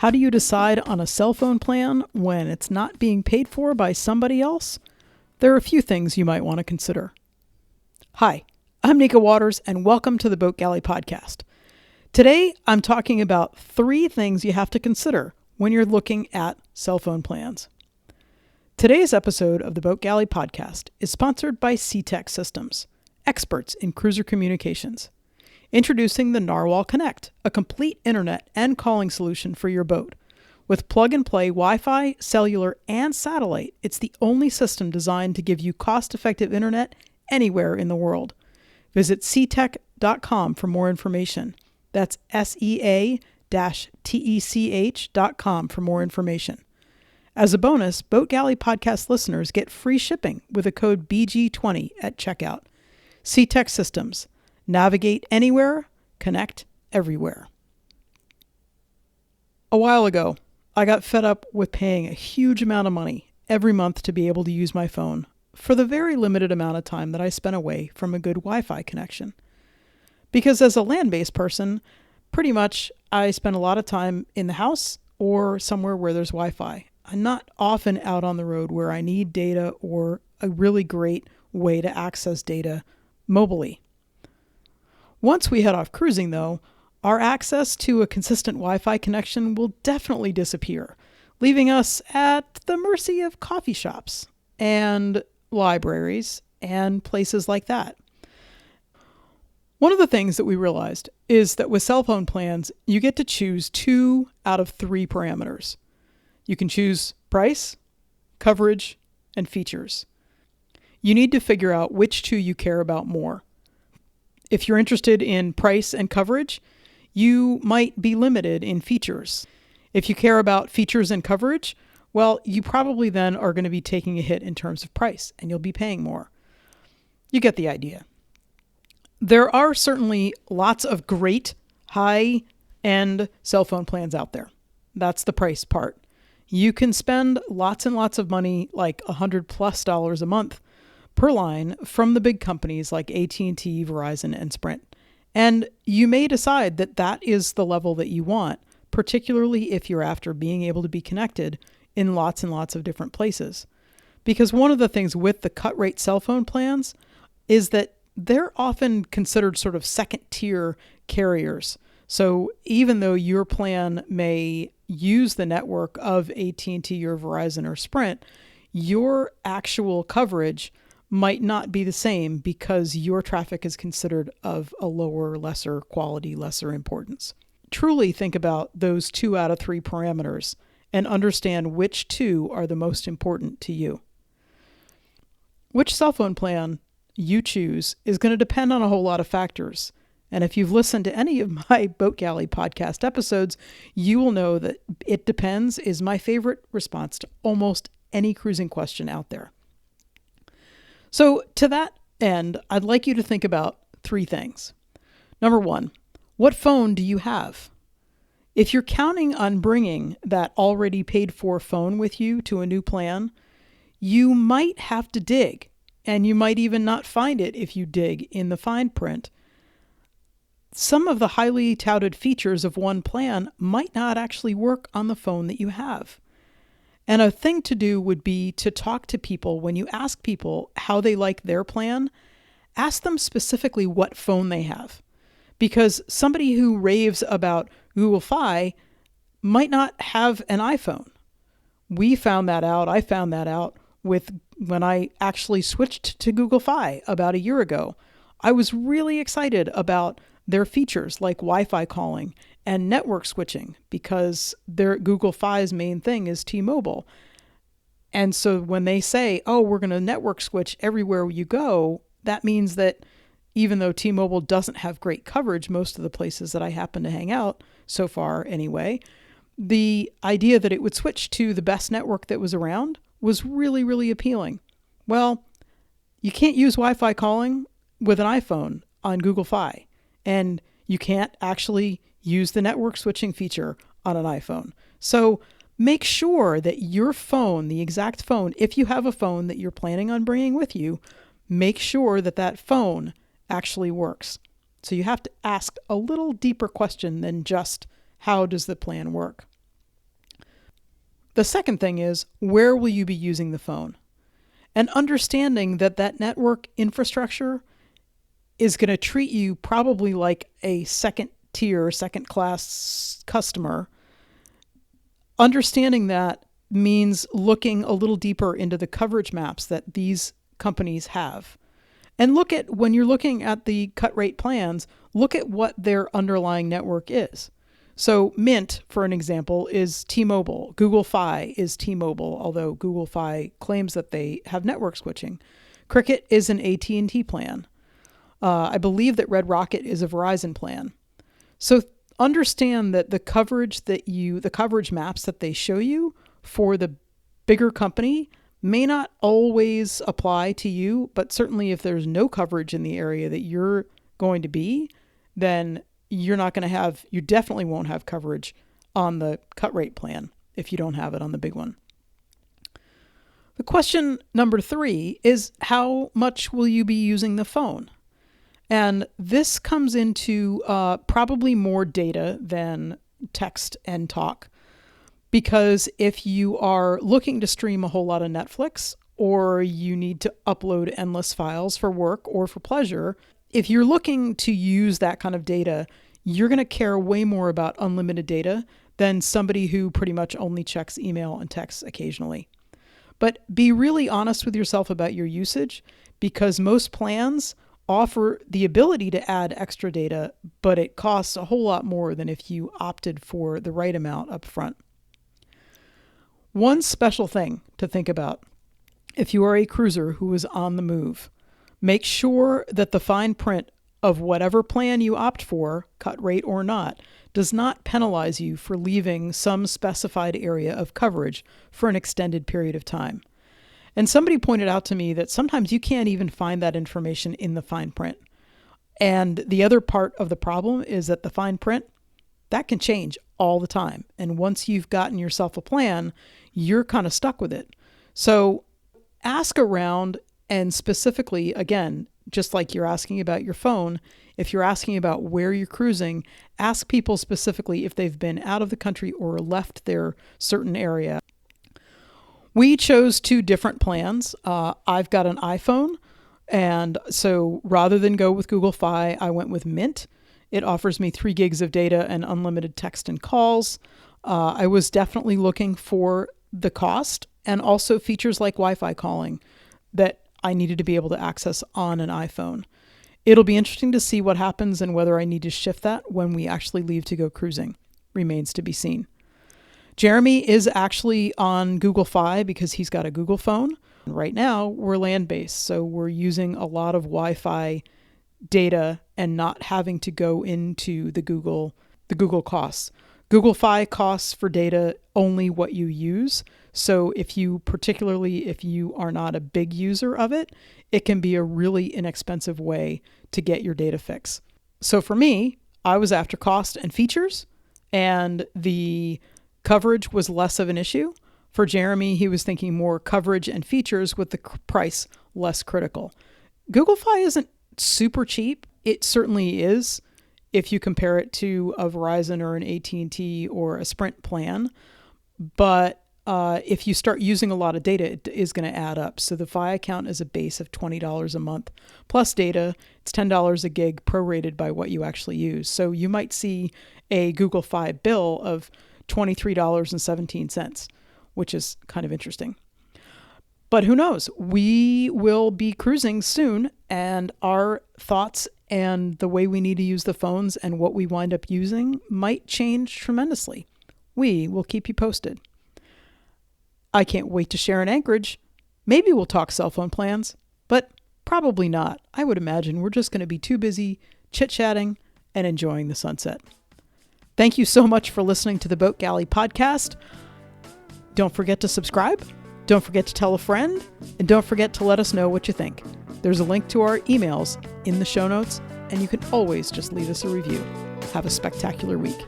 How do you decide on a cell phone plan when it's not being paid for by somebody else? There are a few things you might want to consider. Hi, I'm Nika Waters, and welcome to the Boat Galley Podcast. Today, I'm talking about 3 things you have to consider when you're looking at cell phone plans. Today's episode of the Boat Galley Podcast is sponsored by SeaTech Systems, experts in cruiser communications. Introducing the Narwhal Connect, a complete internet and calling solution for your boat. With plug-and-play Wi-Fi, cellular, and satellite, it's the only system designed to give you cost-effective internet anywhere in the world. Visit seatech.com for more information. That's sea-tech.com for more information. As a bonus, Boat Galley Podcast listeners get free shipping with the code BG20 at checkout. SeaTech Systems. Navigate anywhere, connect everywhere. A while ago, I got fed up with paying a huge amount of money every month to be able to use my phone for the very limited amount of time that I spent away from a good Wi-Fi connection. Because as a land-based person, pretty much I spend a lot of time in the house or somewhere where there's Wi-Fi. I'm not often out on the road where I need data or a really great way to access data mobilely. Once we head off cruising, though, our access to a consistent Wi-Fi connection will definitely disappear, leaving us at the mercy of coffee shops and libraries and places like that. One of the things that we realized is that with cell phone plans, you get to choose 2 out of 3 parameters. You can choose price, coverage, and features. You need to figure out which 2 you care about more. If you're interested in price and coverage, you might be limited in features. If you care about features and coverage, well, you probably then are going to be taking a hit in terms of price, and you'll be paying more. You get the idea. There are certainly lots of great high-end cell phone plans out there. That's the price part. You can spend lots and lots of money, like $100+ a month per line from the big companies like AT&T, Verizon, and Sprint. And you may decide that that is the level that you want, particularly if you're after being able to be connected in lots and lots of different places. Because one of the things with the cut rate cell phone plans is that they're often considered sort of second-tier carriers. So even though your plan may use the network of AT&T or Verizon or Sprint, your actual coverage might not be the same because your traffic is considered of a lower, lesser quality, lesser importance. Truly think about those 2 out of 3 parameters and understand which 2 are the most important to you. Which cell phone plan you choose is going to depend on a whole lot of factors. And if you've listened to any of my Boat Galley podcast episodes, you will know that it depends is my favorite response to almost any cruising question out there. So to that end, I'd like you to think about 3 things. Number 1, what phone do you have? If you're counting on bringing that already paid for phone with you to a new plan, you might have to dig, and you might even not find it if you dig in the fine print. Some of the highly touted features of one plan might not actually work on the phone that you have. And a thing to do would be to talk to people. When you ask people how they like their plan, ask them specifically what phone they have. Because somebody who raves about Google Fi might not have an iPhone. We found that out. I found that out when I actually switched to Google Fi about a year ago. I was really excited about their features like Wi-Fi calling and network switching because their Google Fi's main thing is T-Mobile. And so when they say, oh, we're going to network switch everywhere you go, that means that even though T-Mobile doesn't have great coverage most of the places that I happen to hang out, so far anyway, the idea that it would switch to the best network that was around was really, really appealing. Well, you can't use Wi-Fi calling with an iPhone on Google Fi. And you can't actually use the network switching feature on an iPhone. So make sure that your phone, the exact phone, if you have a phone that you're planning on bringing with you, make sure that that phone actually works. So you have to ask a little deeper question than just how does the plan work? The second thing is, where will you be using the phone? And understanding that that network infrastructure is going to treat you probably like a second tier, second class customer. Understanding that means looking a little deeper into the coverage maps that these companies have. And look at, when you're looking at the cut rate plans, look at what their underlying network is. So Mint, for an example, is T-Mobile. Google Fi is T-Mobile, although Google Fi claims that they have network switching. Cricket is an AT&T plan. I believe that Red Rocket is a Verizon plan. So understand that the coverage maps that they show you for the bigger company may not always apply to you, but certainly if there's no coverage in the area that you're going to be, then you definitely won't have coverage on the cut rate plan if you don't have it on the big one. The question number 3 is, how much will you be using the phone? And this comes into probably more data than text and talk, because if you are looking to stream a whole lot of Netflix, or you need to upload endless files for work or for pleasure, if you're looking to use that kind of data, you're going to care way more about unlimited data than somebody who pretty much only checks email and text occasionally. But be really honest with yourself about your usage, because most plans offer the ability to add extra data, but it costs a whole lot more than if you opted for the right amount up front. One special thing to think about: if you are a cruiser who is on the move, make sure that the fine print of whatever plan you opt for, cut rate or not, does not penalize you for leaving some specified area of coverage for an extended period of time. And somebody pointed out to me that sometimes you can't even find that information in the fine print. And the other part of the problem is that the fine print, that can change all the time. And once you've gotten yourself a plan, you're kind of stuck with it. So ask around, and specifically, again, just like you're asking about your phone, if you're asking about where you're cruising, ask people specifically if they've been out of the country or left their certain area. We chose 2 different plans. I've got an iPhone, and so rather than go with Google Fi, I went with Mint. It offers me 3 gigs of data and unlimited text and calls. I was definitely looking for the cost and also features like Wi-Fi calling that I needed to be able to access on an iPhone. It'll be interesting to see what happens and whether I need to shift that when we actually leave to go cruising. Remains to be seen. Jeremy is actually on Google Fi because he's got a Google phone. Right now, we're land-based, so we're using a lot of Wi-Fi data and not having to go into the Google costs. Google Fi costs for data only what you use. So if you are not a big user of it, it can be a really inexpensive way to get your data fix. So for me, I was after cost and features, and the coverage was less of an issue. For Jeremy, he was thinking more coverage and features with the price less critical. Google Fi isn't super cheap. It certainly is if you compare it to a Verizon or an AT&T or a Sprint plan. But if you start using a lot of data, it is going to add up. So the Fi account is a base of $20 a month plus data. It's $10 a gig prorated by what you actually use. So you might see a Google Fi bill of $23.17, which is kind of interesting. But who knows? We will be cruising soon, and our thoughts and the way we need to use the phones and what we wind up using might change tremendously. We will keep you posted. I can't wait to share in Anchorage. Maybe we'll talk cell phone plans, but probably not. I would imagine we're just going to be too busy chit-chatting and enjoying the sunset. Thank you so much for listening to the Boat Galley podcast. Don't forget to subscribe. Don't forget to tell a friend. And don't forget to let us know what you think. There's a link to our emails in the show notes, and you can always just leave us a review. Have a spectacular week.